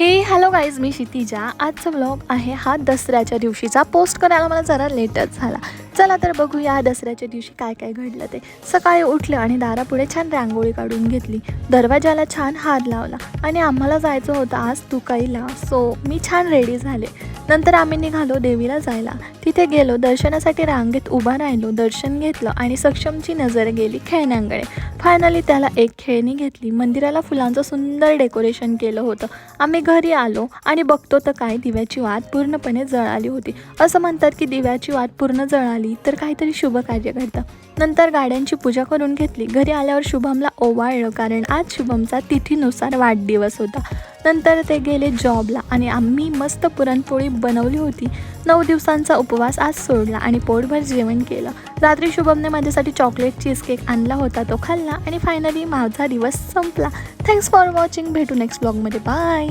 Hello guys, मी क्षितिजा। आजचा vlog आहे हा दसऱ्याच्या दिवशीचा। पोस्ट करायला मला जरा लेटच झाला। चला तर बघूया दसऱ्याच्या दिवशी काय काय घडलं ते। सकाळी उठले आणि दारापुढे छान रांगोळी काढून घेतली, दरवाजाला छान हार लावला आणि आम्हाला जायचं होतं आज तुकाईला, सो मी छान रेडी झाले। नंतर आम्ही निघालो देवीला जायला। तिथे गेलो, दर्शनासाठी रांगेत उभा राहिलो, दर्शन घेतलं आणि सक्षमची नजर गेली खेळण्यांकडे। फायनली त्याला एक खेळणी घेतली। मंदिराला फुलांचं सुंदर डेकोरेशन केलं होतं। आम्ही घरी आलो आणि बघतो तर काय, दिव्याची वात पूर्णपणे जळाली होती। असं म्हणतात की दिव्याची वात पूर्ण जळाली तर काहीतरी शुभ कार्य घडतं। नंतर गाड्यांची पूजा करून घेतली। घरी आल्यावर शुभमला ओवाळलं, कारण आज शुभमचा तिथीनुसार वाढदिवस होता। नंतर ते गेले जॉबला आणि आम्ही मस्त पुरणपोळी बनवली होती। 9 दिवसांचा उपवास आज सोडला आणि पोटभर जेवण केलं। रात्री शुभमने माझ्यासाठी चॉकलेट चीज केक आणला होता, तो खाल्ला आणि फायनली माझा दिवस संपला। Thanks for watching. भेटू नेक्स्ट ब्लॉगमध्ये। बाय।